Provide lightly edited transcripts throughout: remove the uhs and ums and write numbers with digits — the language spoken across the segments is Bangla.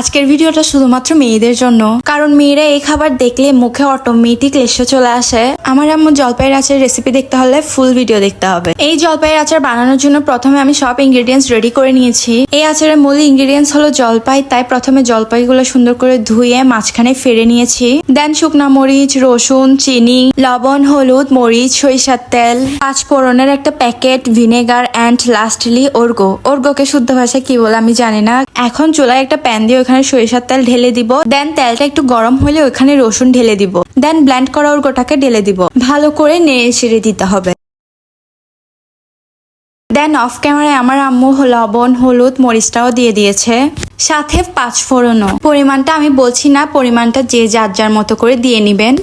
আজকের ভিডিওটা শুধুমাত্র মেয়েদের জন্য, কারণ মেয়েরা এই খাবার দেখলে মুখে অটোমেটিক লেশো চলে আসে। আমার আম্মু জলপাইয়ের আচার রেসিপি দেখতে হলে ফুল ভিডিও দেখতে হবে। এই জলপাইয়ের আচার বানানোর জন্য প্রথমে আমি সব ইনগ্রেডিয়েন্টস রেডি করে নিয়েছি। এই আচারের মূল ইনগ্রেডিয়েন্টস হলো জলপাই, তাই প্রথমে জলপাইগুলো সুন্দর করে ধুয়ে মাঝখানে ফেড়ে নিয়েছি। দেন শুকনা মরিচ, রসুন, চিনি, লবণ, হলুদ, মরিচ, সরিষার তেল, 5 ফোড়নের একটা প্যাকেট, ভিনেগার অ্যান্ড লাস্টলি ওর্গোকে শুদ্ধ ভাষায় কি বলে আমি জানি না। এখন চুলায় একটা প্যান দিয়ে ওখানে সরিষার তেল ঢেলে দিব। দেন তেলটা একটু গরম হলে ওখানে রসুন ঢেলে দিব। দেন ব্লেন্ড করা ওর্গোটাকে ঢেলে দিব। ভালো করে নেড়ে ছেড়ে দিতে হবে। দেন অফ ক্যামেরায় আমার আম্মু লবণ, হলুদ, মরিচটাও দিয়ে দিয়েছে, সাথে 5 ফোড়নও। পরিমাণটা আমি বলছি না, পরিমাণটা যে যার যার মতো করে দিয়ে নিবেন।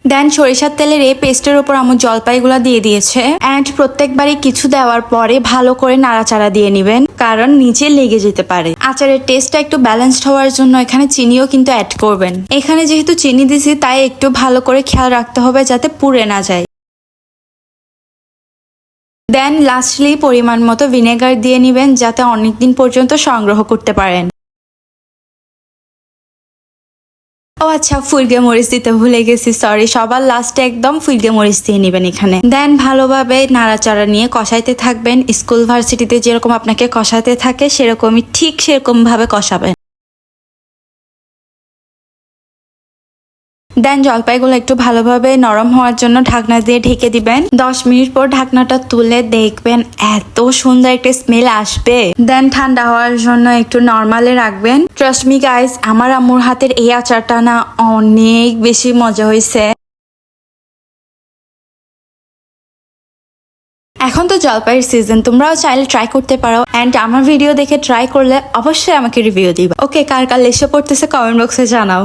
দেন সরিষার তেলের এই পেস্টের উপর আমার জলপাইগুলো দিয়ে দিয়েছে। অ্যান্ড প্রত্যেকবারই কিছু দেওয়ার পরে ভালো করে নাড়াচাড়া দিয়ে নিবেন, কারণ নিচে লেগে যেতে পারে। আচারের টেস্টটা একটু ব্যালেন্সড হওয়ার জন্য এখানে চিনিও কিন্তু অ্যাড করবেন। এখানে যেহেতু চিনি দিছি তাই একটু ভালো করে খেয়াল রাখতে হবে যাতে পুড়ে না যায়। দেন লাস্টলি পরিমাণ মতো ভিনেগার দিয়ে নিবেন, যাতে অনেকদিন পর্যন্ত সংগ্রহ করতে পারেন। ও আচ্ছা, ফুলগে মরিচ দিতে ভুলে গেছি, সরি। সবার লাস্টে একদম ফুলগে মরিচ দিয়ে নিবেন এখানে। দেন ভালোভাবে নাড়াচাড়া নিয়ে কষাইতে থাকবেন। স্কুল ভার্সিটিতে যেরকম আপনাকে কষাতে থাকে সেরকমই ঠিক সেরকম ভাবে কষাবেন। দেন জলপাইগুলো একটু ভালোভাবে নরম হওয়ার জন্য ঢাকনা দিয়ে ঢেকে দিবেন। 10 মিনিট পর ঢাকনাটা তুলে দেখবেন এত সুন্দর একটা স্মেল আসবে। দেন ঠান্ডা হওয়ার জন্য একটু নরমালে রাখবেন। ট্রাস্ট মি গাইস, আমার আম্মুর হাতের এই আচারটা না অনেক বেশি মজা হয়েছে। এখন তো জলপাইয়ের সিজন, তোমরাও চাইলে ট্রাই করতে পারো। এন্ড আমার ভিডিও দেখে ট্রাই করলে অবশ্যই আমাকে রিভিউ দিবা। ওকে, কার কার লেশে পড়তেছে কমেন্ট বক্সে জানাও।